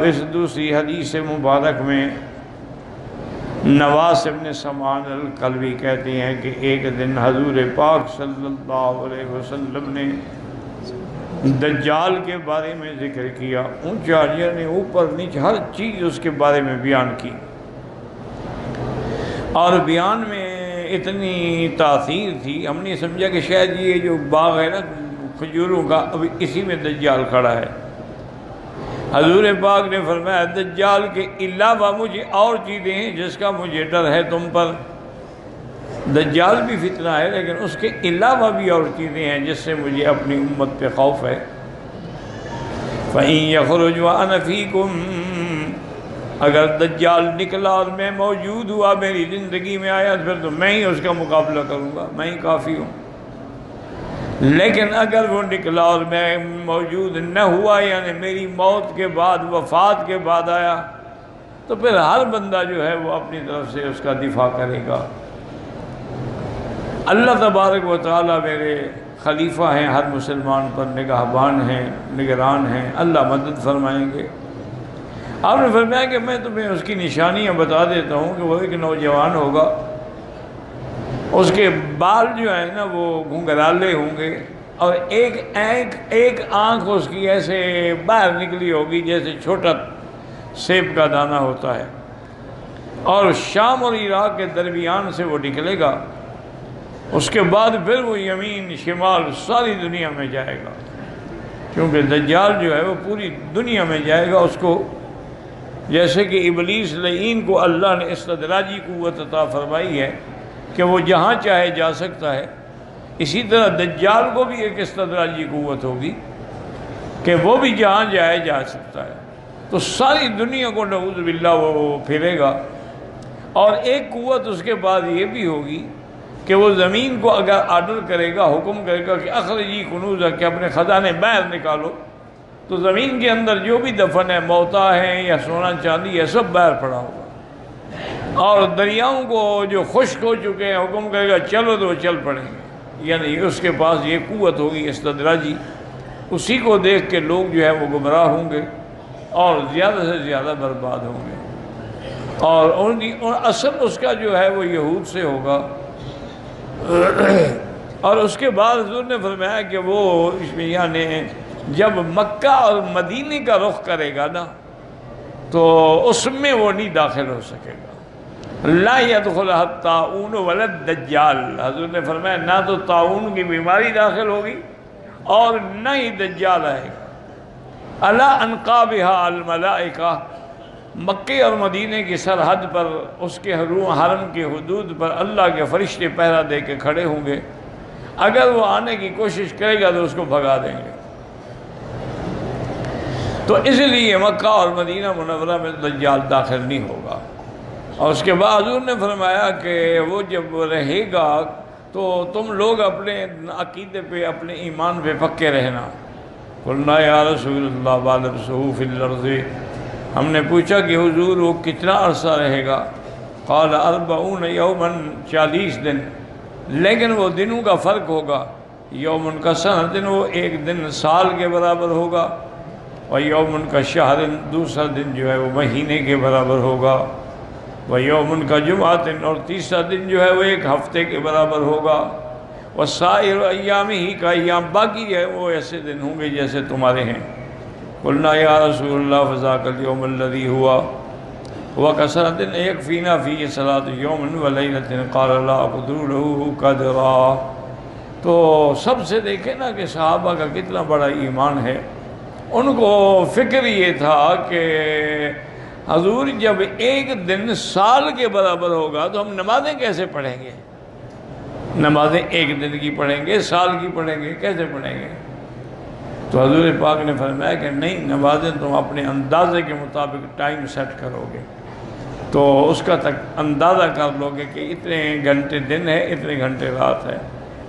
اب اس دوسری حدیث مبارک میں نواس ابن سمعان الکلبی کہتے ہیں کہ ایک دن حضور پاک صلی اللہ علیہ وسلم نے دجال کے بارے میں ذکر کیا، اونچاریہ نے اوپر نیچے ہر چیز اس کے بارے میں بیان کی، اور بیان میں اتنی تاثیر تھی ہم نے سمجھا کہ شاید یہ جو باغ ہے نا کھجوروں کا ابھی اسی میں دجال کھڑا ہے۔ حضور پاک نے فرمایا دجال کے علاوہ مجھے اور چیزیں ہیں جس کا مجھے ڈر ہے تم پر، دجال بھی فتنہ ہے لیکن اس کے علاوہ بھی اور چیزیں ہیں جس سے مجھے اپنی امت پہ خوف ہے۔ فَإِن يَخْرُجْ وَأَنَا فِيكُمْ، اگر دجال نکلا اور میں موجود ہوا، میری زندگی میں آیا، پھر تو میں ہی اس کا مقابلہ کروں گا، میں ہی کافی ہوں۔ لیکن اگر وہ نکلا اور میں موجود نہ ہوا، یعنی میری موت کے بعد، وفات کے بعد آیا، تو پھر ہر بندہ جو ہے وہ اپنی طرف سے اس کا دفاع کرے گا۔ اللہ تبارک و تعالیٰ میرے خلیفہ ہیں، ہر مسلمان پر نگہبان ہیں، نگران ہیں، اللہ مدد فرمائیں گے۔ آپ نے فرمایا کہ میں تمہیں اس کی نشانیاں بتا دیتا ہوں کہ وہ ایک نوجوان ہوگا، اس کے بال جو ہیں نا وہ گھنگرالے ہوں گے، اور ایک آنکھ اس کی ایسے باہر نکلی ہوگی جیسے چھوٹا سیب کا دانہ ہوتا ہے، اور شام اور عراق کے درمیان سے وہ نکلے گا۔ اس کے بعد پھر وہ یمین شمال ساری دنیا میں جائے گا، کیونکہ دجال جو ہے وہ پوری دنیا میں جائے گا۔ اس کو جیسے کہ ابلیس لعین کو اللہ نے استدراجی قوت عطا فرمائی ہے کہ وہ جہاں چاہے جا سکتا ہے، اسی طرح دجال کو بھی ایک استدراجی قوت ہوگی کہ وہ بھی جہاں جائے جا سکتا ہے، تو ساری دنیا کو نعوذ باللہ وہ پھرے گا۔ اور ایک قوت اس کے بعد یہ بھی ہوگی کہ وہ زمین کو اگر آرڈر کرے گا، حکم کرے گا کہ اخرجی کنوزہ، کہ اپنے خزانے باہر نکالو، تو زمین کے اندر جو بھی دفن ہے، موتا ہے یا سونا چاندی ہے، سب باہر پڑا ہوگا۔ اور دریاؤں کو جو خشک ہو چکے ہیں حکم کرے گا چلو، تو وہ چل پڑیں گے، یعنی اس کے پاس یہ قوت ہوگی استدراجی۔ اسی کو دیکھ کے لوگ جو ہے وہ گمراہ ہوں گے اور زیادہ سے زیادہ برباد ہوں گے، اور اصل اس کا جو ہے وہ یہود سے ہوگا۔ اور اس کے بعد حضور نے فرمایا کہ وہ یعنی جب مکہ اور مدینے کا رخ کرے گا نا، تو اس میں وہ نہیں داخل ہو سکے گا۔ لا يدخلها الطاعون ولا الدجال، حضور نے فرمایا نہ تو طاعون کی بیماری داخل ہوگی اور نہ ہی دجال آئے گا۔ علی انقابها الملائکہ، مکے اور مدینے کی سرحد پر، اس کے حرم کی حدود پر اللہ کے فرشتے پہرا دے کے کھڑے ہوں گے، اگر وہ آنے کی کوشش کرے گا تو اس کو بھگا دیں گے۔ تو اس لیے مکہ اور مدینہ منورہ میں دجال داخل نہیں ہوگا۔ اور اس کے بعد حضور نے فرمایا کہ وہ جب رہے گا تو تم لوگ اپنے عقیدے پہ، اپنے ایمان پہ پکے رہنا۔ قلنا یا رسول اللہ وَلَبْسُهُ فِي الْأَرْضِ، ہم نے پوچھا کہ حضور وہ کتنا عرصہ رہے گا؟ قال 40 یوماً، 40 دن، لیکن وہ دنوں کا فرق ہوگا، یومن کا سنۃ، وہ ایک دن سال کے برابر ہوگا، اور یومن کا شہر، دوسرا دن جو ہے وہ مہینے کے برابر ہوگا، وہ یومن کا جمعہ، اور تیسرا دن جو ہے وہ ایک ہفتے کے برابر ہوگا، وہ سائر ایام ہی کا ایام، باقی جو ہے وہ ایسے دن ہوں گے جیسے تمہارے ہیں۔ قلنا یا رسول اللہ فذاک الیوم الذی ہوا وکثرۃ یکفینا فیہ صلاۃ یوم ولیلۃ، قال لا اقدر له قدرا۔ تو سب سے دیکھیں نا کہ صحابہ کا کتنا بڑا ایمان ہے۔ ان کو فکر یہ تھا کہ حضور جب ایک دن سال کے برابر ہوگا تو ہم نمازیں کیسے پڑھیں گے؟ نمازیں ایک دن کی پڑھیں گے، سال کی پڑھیں گے، کیسے پڑھیں گے؟ تو حضور پاک نے فرمایا کہ نہیں، نمازیں تم اپنے اندازے کے مطابق ٹائم سیٹ کرو گے تو اس کا تک اندازہ کر لو گے کہ اتنے گھنٹے دن ہے، اتنے گھنٹے رات ہے،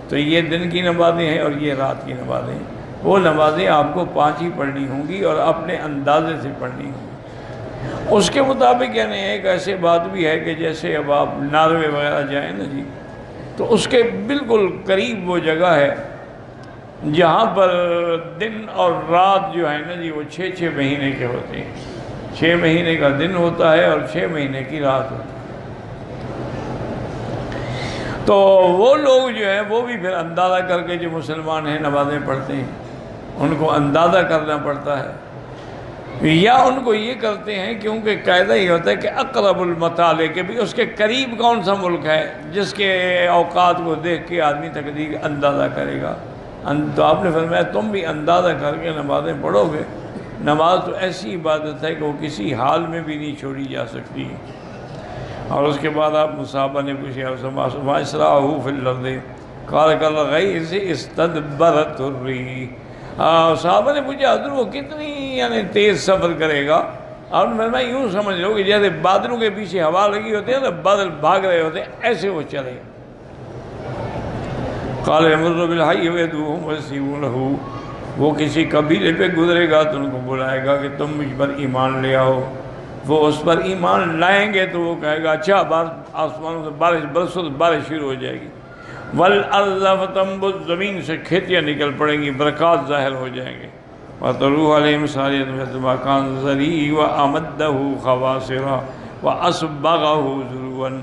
تو یہ دن کی نمازیں ہیں اور یہ رات کی نمازیں ہیں۔ وہ نمازیں آپ کو 5 ہی پڑھنی ہوں گی اور اپنے اندازے سے پڑھنی ہوں گی۔ اس کے مطابق یعنی ایک ایسی بات بھی ہے کہ جیسے اب آپ ناروے وغیرہ جائیں نا جی، تو اس کے بالکل قریب وہ جگہ ہے جہاں پر دن اور رات جو ہے نا جی وہ 6 مہینے کے ہوتے ہیں۔ 6 مہینے کا دن ہوتا ہے اور 6 مہینے کی رات ہوتی ہے۔ تو وہ لوگ جو ہیں وہ بھی پھر اندازہ کر کے جو مسلمان ہیں نمازیں پڑھتے ہیں، ان کو اندازہ کرنا پڑتا ہے، یا ان کو یہ کرتے ہیں کیونکہ قاعدہ یہ ہوتا ہے کہ اقرب المطالع کہ بھی اس کے قریب کون سا ملک ہے جس کے اوقات کو دیکھ کے آدمی تقدیر اندازہ کرے گا۔ تو آپ نے فرمایا تم بھی اندازہ کر کے نمازیں پڑھو گے۔ نماز تو ایسی عبادت ہے کہ وہ کسی حال میں بھی نہیں چھوڑی جا سکتی۔ اور اس کے بعد آپ صحابہ نے پوچھا وَأَسْرَعُهُ فِي الْأَرْضِ قَالَ كَالْغَيْثِ اسْتَدْبَرَتِ الرِّيحُ۔ صحابہ نے پوچھا حضور وہ کتنی یعنی تیز سفر کرے گا؟ آپ نے فرمایا یوں سمجھ لو کہ جیسے بادلوں کے پیچھے ہوا لگی ہوتی ہے نا، بادل بھاگ رہے ہوتے ہیں، ایسے وہ چلے۔ قَالَ يَمُرُّ بِالْحَيِّ وَيَدْعُوهُمْ وَيَسْتَجِيبُ لَهُ۔ وہ کسی قبیلے پہ گزرے گا تو ان کو بلائے گا کہ تم مجھ پر ایمان لے آؤ۔ وہ اس پر ایمان لائیں گے تو وہ کہے گا اچھا آسمانوں سے بارش برسو تو بارش شروع ہو جائے گی۔ وَالْأَرْضَ فَتَنبُتُ، زمین سے کھیتیاں نکل پڑیں گی، برکات ظاہر ہو جائیں گے۔ وَتَرُوحُ عَلَيْهِمْ صَالِحَةٌ مِثْلُ مَا كَانَ ذَرِيعًا وَأَمَدَّهُ خَوَاصِرَ وَأَصْبَغَهُ ذُرُوًا۔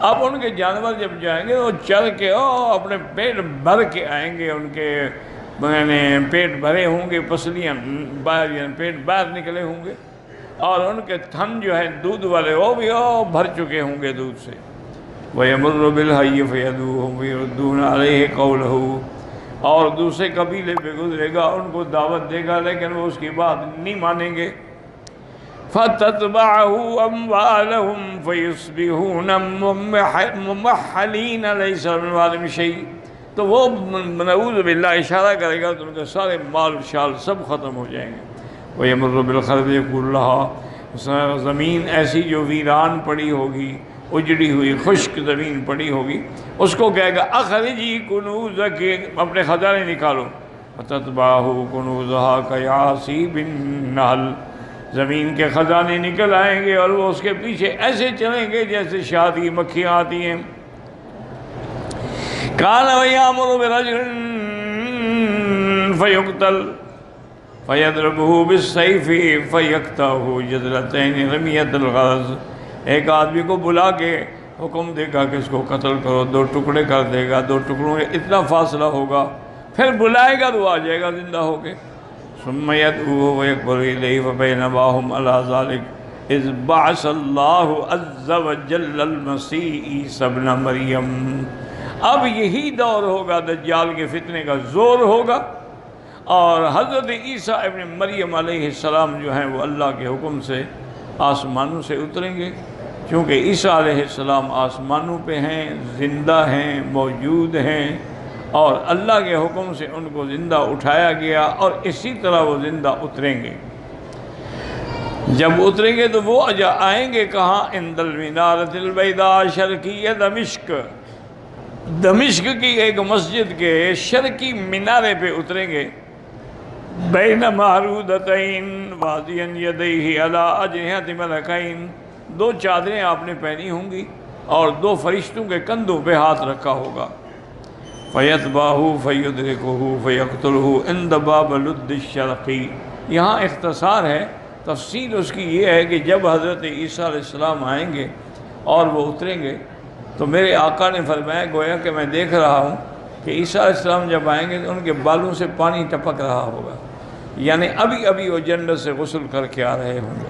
اب ان کے جانور جب جائیں گے وہ چل کے اپنے پیٹ بھر کے آئیں گے، ان کے پیٹ بھرے ہوں گے، پسلیاں باہر یعنی پیٹ باہر نکلے ہوں گے، اور ان کے تھن جو ہیں دودھ والے وہ بھی بھر چکے ہوں گے دودھ سے۔ وَيَمُرُّ بِالْحَيِّ فَيَدْعُوهُمْ وَيَرُدُّونَ عَلَيْهِ قَوْلَهُ، اور دوسرے قبیلے پہ گزرے گا، ان کو دعوت دے گا لیکن وہ اس کی بات نہیں مانیں گے۔ فَتَتْبَعُهُ أَمْوَالَهُمْ فَيُصْبِحُونَ مُمَحَّلِينَ لَيْسَ مِنْ أَمْوَالِهِمْ شَيْءٌ، تو وہ نعوذ باللہ اشارہ کرے گا تو ان کے سارے مال شال سب ختم ہو جائیں گے۔ وَيَمُرُّ بِالْخَرْبِ يَقُولُ لَهَا، زمین ایسی جو ویران پڑی ہوگی، اجڑی ہوئی خشک زمین پڑی ہوگی، اس کو کہے گا اخرجی کنوزک، اپنے خزانے نکالو۔ وَتَتْبَعُهُ كُنُوزُهَا كَيَعْصِيبِ النَّحْلِ، زمین کے خزانے نکل آئیں گے اور وہ اس کے پیچھے ایسے چلیں گے جیسے شہد کی مکھیاں آتی ہیں۔ كَانَ وَيَأْمُرُ بِرَجُلٍ فَيُقْتَلْ فَيَضْرِبُهُ بِالسَّيْفِ فَيَقْطَعُهُ جَزْلَتَيْنِ رَمِيَّةَ الْغَرَضِ، ایک آدمی کو بلا کے حکم دے گا کہ اس کو قتل کرو، 2 ٹکڑے کر دے گا، 2 ٹکڑوں میں اتنا فاصلہ ہوگا، پھر بلائے گا تو آ جائے گا زندہ ہو کے۔ ثُمَّ يَدْعُوهُ وَيَكْبَرُ إِلَيْهِ فَبَيْنَمَا هُمْ عَلَى ذَلِكَ إِذْ بَعَثَ اللَّهُ عَزَّ وَجَلَّ الْمَسِيحَ عِیسیٰ ابْنَ مَرْیَم۔ اب یہی دور ہوگا، دجال کے فتنے کا زور ہوگا، اور حضرت عیسیٰ ابن مریم علیہ السلام جو ہیں وہ اللہ کے حکم سے آسمانوں سے اتریں گے، کیونکہ عیسیٰ علیہ السلام آسمانوں پہ ہیں، زندہ ہیں، موجود ہیں، اور اللہ کے حکم سے ان کو زندہ اٹھایا گیا، اور اسی طرح وہ زندہ اتریں گے۔ جب اتریں گے تو وہ آئیں گے کہاں؟ عند المنارۃ البیضاء شرقیہ دمشق، دمشق کی ایک مسجد کے شرقی مینارے پہ اتریں گے۔ بین معروضتین واضعا یدیہ علی اجنحۃ ملکین، 2 چادریں آپ نے پہنی ہوں گی اور 2 فرشتوں کے کندھوں پہ ہاتھ رکھا ہوگا۔ فیتبعہ فیدرکہ فیقتلہ عند باب لد الشرقی۔ یہاں اختصار ہے، تفصیل اس کی یہ ہے کہ جب حضرت عیسیٰ علیہ السلام آئیں گے اور وہ اتریں گے تو میرے آقا نے فرمایا گویا کہ میں دیکھ رہا ہوں کہ عیسیٰ علیہ السلام جب آئیں گے تو ان کے بالوں سے پانی ٹپک رہا ہوگا، یعنی ابھی ابھی وہ جنت سے غسل کر کے آ رہے ہوں گے،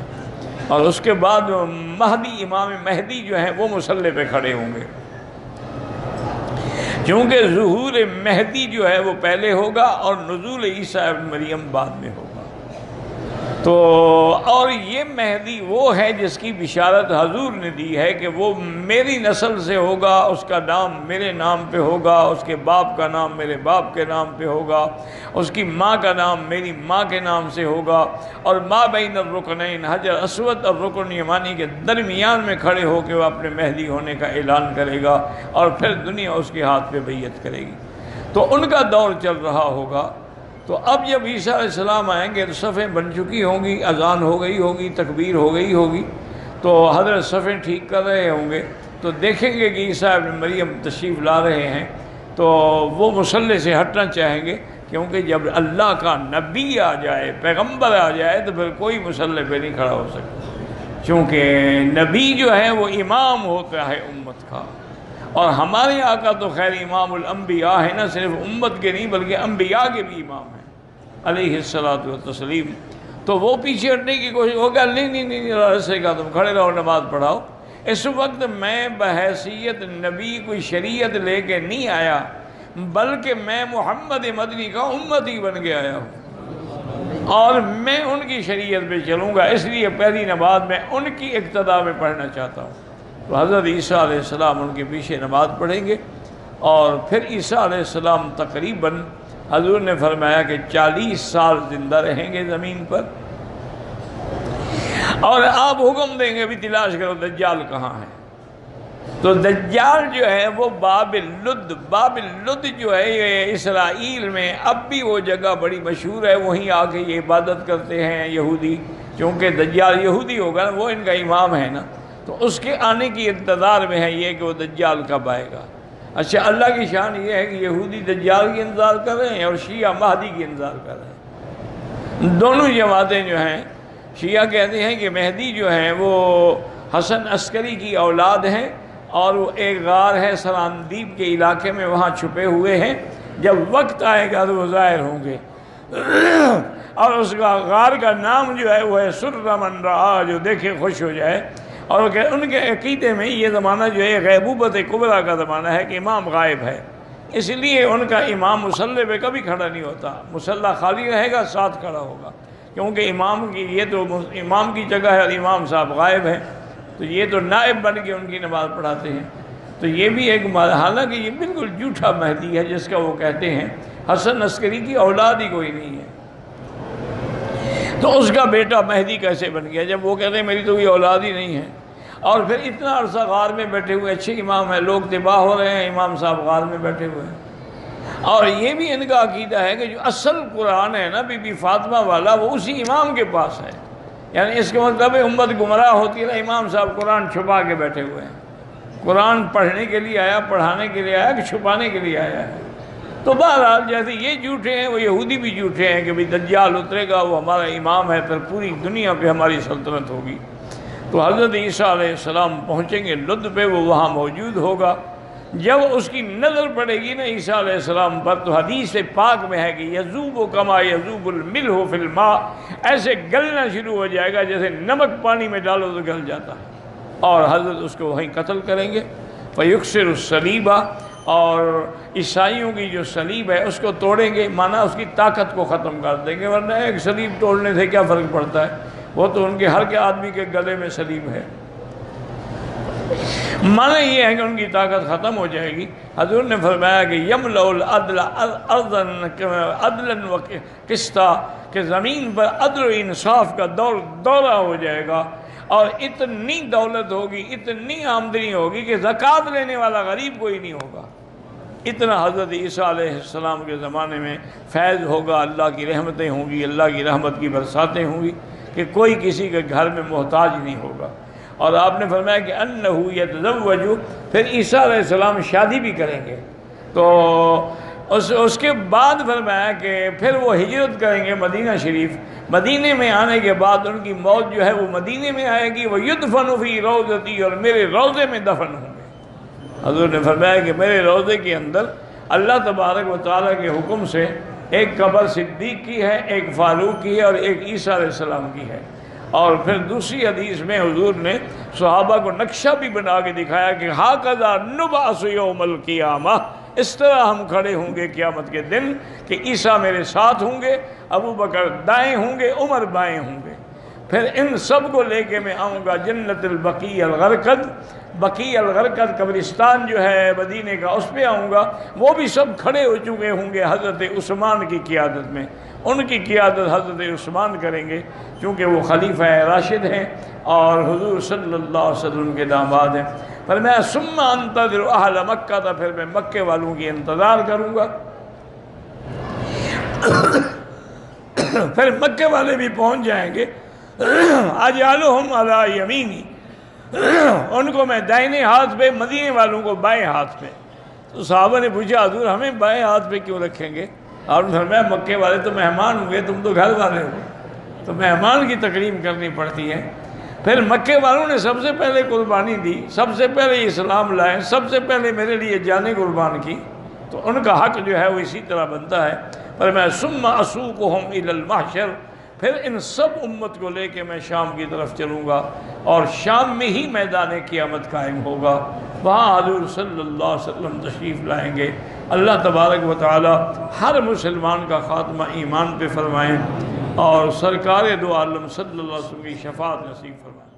اور اس کے بعد مہدی، امام مہدی جو ہیں وہ مصلی پہ کھڑے ہوں گے، کیونکہ ظہور مہدی جو ہے وہ پہلے ہوگا اور نزول عیسیٰ ابن مریم بعد میں ہوگا۔ تو اور یہ مہدی وہ ہے جس کی بشارت حضور نے دی ہے کہ وہ میری نسل سے ہوگا، اس کا نام میرے نام پہ ہوگا، اس کے باپ کا نام میرے باپ کے نام پہ ہوگا، اس کی ماں کا نام میری ماں کے نام سے ہوگا، اور ما بین الرکنین، حجر اسود اور رکن یمانی کے درمیان میں کھڑے ہو کے وہ اپنے مہدی ہونے کا اعلان کرے گا، اور پھر دنیا اس کے ہاتھ پہ بیعت کرے گی۔ تو ان کا دور چل رہا ہوگا۔ تو اب جب عیسیٰ علیہ السلام آئیں گے تو صفیں بن چکی ہوں گی، اذان ہو گئی ہوگی، تکبیر ہو گئی ہوگی، تو حضرت صفیں ٹھیک کر رہے ہوں گے، تو دیکھیں گے کہ عیسیٰ ابن مریم تشریف لا رہے ہیں، تو وہ مصلی سے ہٹنا چاہیں گے، کیونکہ جب اللہ کا نبی آ جائے، پیغمبر آ جائے، تو پھر کوئی مصلی پہ نہیں کھڑا ہو سکتا۔ چونکہ نبی جو ہے وہ امام ہوتا ہے امت کا، اور ہمارے آقا تو خیر امام الانبیاء ہے، نہ صرف امت کے نہیں بلکہ انبیاء کے بھی امام ہیں علیہ الصلاۃ والتسلیم۔ تو وہ پیچھے ہٹنے کی کوشش ہوگا، نہیں رسے کا تم کھڑے رہو نماز پڑھاؤ۔ اس وقت میں بحیثیت نبی کوئی شریعت لے کے نہیں آیا، بلکہ میں محمد مدنی کا امتی بن کے آیا ہوں، اور میں ان کی شریعت پہ چلوں گا، اس لیے پہلی نماز میں ان کی اقتداء میں پڑھنا چاہتا ہوں۔ تو حضرت عیسیٰ علیہ السلام ان کے پیچھے نماز پڑھیں گے، اور پھر عیسیٰ علیہ السلام تقریباً حضور نے فرمایا کہ 40 سال زندہ رہیں گے زمین پر، اور آپ حکم دیں گے بھی تلاش کرو دجال کہاں ہے۔ تو دجال جو ہے وہ باب لد جو ہے یہ اسرائیل میں اب بھی وہ جگہ بڑی مشہور ہے، وہیں آ کے یہ عبادت کرتے ہیں یہودی، چونکہ دجال یہودی ہوگا نا، وہ ان کا امام ہے نا، تو اس کے آنے کی انتظار میں ہے یہ کہ وہ دجال کب آئے گا۔ اچھا، اللہ کی شان یہ ہے کہ یہودی دجال کی انتظار کر رہے ہیں اور شیعہ مہدی کی انتظار کر رہے ہیں۔ دونوں جماعتیں جو ہیں، شیعہ کہتے ہیں کہ مہدی جو ہیں وہ حسن عسکری کی اولاد ہیں، اور وہ ایک غار ہے سراندیب کے علاقے میں، وہاں چھپے ہوئے ہیں، جب وقت آئے گا تو وہ ظاہر ہوں گے، اور اس کا غار کا نام جو ہے وہ ہے سر من رآ، جو دیکھے خوش ہو جائے۔ اور ان کے عقیدے میں یہ زمانہ جو ہے غیبوبت کبریٰ کا زمانہ ہے کہ امام غائب ہے، اس لیے ان کا امام مصلی پہ کبھی کھڑا نہیں ہوتا، مصلی خالی رہے گا، ساتھ کھڑا ہوگا، کیونکہ امام کی یہ تو امام کی جگہ ہے اور امام صاحب غائب ہیں، تو یہ تو نائب بن کے ان کی نماز پڑھاتے ہیں۔ تو یہ بھی ایک حالانکہ یہ بالکل جھوٹا مہدی ہے جس کا وہ کہتے ہیں حسن عسکری کی اولاد ہی کوئی نہیں ہے، تو اس کا بیٹا مہدی کیسے بن گیا جب وہ کہتے ہیں میری تو کوئی اولاد ہی نہیں ہے؟ اور پھر اتنا عرصہ غار میں بیٹھے ہوئے، اچھے امام ہیں، لوگ تباہ ہو رہے ہیں، امام صاحب غار میں بیٹھے ہوئے ہیں۔ اور یہ بھی ان کا عقیدہ ہے کہ جو اصل قرآن ہے نا بی بی فاطمہ والا، وہ اسی امام کے پاس ہے، یعنی اس کا مطلب امت گمراہ ہوتی ہے نا، امام صاحب قرآن چھپا کے بیٹھے ہوئے ہیں، قرآن پڑھنے کے لیے آیا، پڑھانے کے لیے آیا کہ چھپانے کے لیے آیا ہے؟ تو بہرحال جیسے یہ جھوٹے ہیں، وہ یہودی بھی جھوٹے ہیں کہ بھئی دجال اترے گا، وہ ہمارا امام ہے، پھر پوری دنیا پہ ہماری سلطنت ہوگی۔ تو حضرت عیسیٰ علیہ السلام پہنچیں گے لد پہ، وہ وہاں موجود ہوگا۔ جب اس کی نظر پڑے گی نا عیسیٰ علیہ السلام پر، تو حدیث پاک میں ہے کہ یذوب کما یذوب الملح فی الماء، ایسے گلنا شروع ہو جائے گا جیسے نمک پانی میں ڈالو تو گل جاتا ہے، اور حضرت اس کو وہیں قتل کریں گے۔ فیکسر الصلیب، اور عیسائیوں کی جو صلیب ہے اس کو توڑیں گے، مانا اس کی طاقت کو ختم کر دیں گے، ورنہ ایک صلیب توڑنے سے کیا فرق پڑتا ہے، وہ تو ان کے ہر کے آدمی کے گلے میں صلیب ہے۔ معنی یہ ہے کہ ان کی طاقت ختم ہو جائے گی۔ حضور نے فرمایا کہ یملأ العدل عدلا و قسطا، کہ زمین پر عدل و انصاف کا دورہ ہو جائے گا، اور اتنی دولت ہوگی، اتنی آمدنی ہوگی کہ زکوٰۃ لینے والا غریب کوئی نہیں ہوگا۔ اتنا حضرت عیسیٰ علیہ السلام کے زمانے میں فیض ہوگا، اللہ کی رحمتیں ہوں گی، اللہ کی رحمت کی برساتیں ہوں گی کہ کوئی کسی کے گھر میں محتاج نہیں ہوگا۔ اور آپ نے فرمایا کہ انہ یتزوج، پھر عیسیٰ علیہ السلام شادی بھی کریں گے۔ تو اس کے بعد فرمایا کہ پھر وہ ہجرت کریں گے مدینہ شریف، مدینے میں آنے کے بعد ان کی موت جو ہے وہ مدینے میں آئے گی، وہ یدفن فی روضتی، اور میرے روضے میں دفن ہوں گے۔ حضور نے فرمایا کہ میرے روضے کے اندر اللہ تبارک و تعالیٰ کے حکم سے ایک قبر صدیق کی ہے، ایک فاروق کی ہے، اور ایک عیسیٰ علیہ السلام کی ہے۔ اور پھر دوسری حدیث میں حضور نے صحابہ کو نقشہ بھی بنا کے دکھایا کہ ہاکذا نبعث یوم القیامہ، اس طرح ہم کھڑے ہوں گے قیامت کے دن کہ عیسیٰ میرے ساتھ ہوں گے، ابو بکر دائیں ہوں گے، عمر بائیں ہوں گے، پھر ان سب کو لے کے میں آؤں گا جنت البقیع الغرقد، بقیع الغرقد قبرستان جو ہے مدینے کا، اس پہ آؤں گا، وہ بھی سب کھڑے ہو چکے ہوں گے حضرت عثمان کی قیادت میں، ان کی قیادت حضرت عثمان کریں گے کیونکہ وہ خلیفہ راشد ہیں اور حضور صلی اللہ علیہ وسلم کے داماد ہیں۔ فرمایا ثم انتظر اہل مکہ، تھا پھر میں مکے والوں کی انتظار کروں گا۔ پھر مکے والے بھی پہنچ جائیں گے، اجعلہم علی یمینی، ان کو میں دائنے ہاتھ پہ، مدینے والوں کو بائیں ہاتھ پہ۔ تو صحابہ نے پوچھا حضور ہمیں بائیں ہاتھ پہ کیوں رکھیں گے؟ اور فرمایا مکے والے تو مہمان ہوں گے، تم تو گھر والے ہو، تو مہمان کی تکریم کرنی پڑتی ہے۔ پھر مکے والوں نے سب سے پہلے قربانی دی، سب سے پہلے اسلام لائے، سب سے پہلے میرے لیے جانیں قربان کی، تو ان کا حق جو ہے وہ اسی طرح بنتا ہے۔ پر میں ثم اسوقہم الی المحشر، پھر ان سب امت کو لے کے میں شام کی طرف چلوں گا، اور شام میں ہی میدان قیامت قائم ہوگا، وہاں حضور صلی اللہ علیہ وسلم تشریف لائیں گے۔ اللہ تبارک و تعالی ہر مسلمان کا خاتمہ ایمان پہ فرمائیں، اور سرکار دو عالم صلی اللہ علیہ وسلم کی شفاعت نصیب فرمائیں۔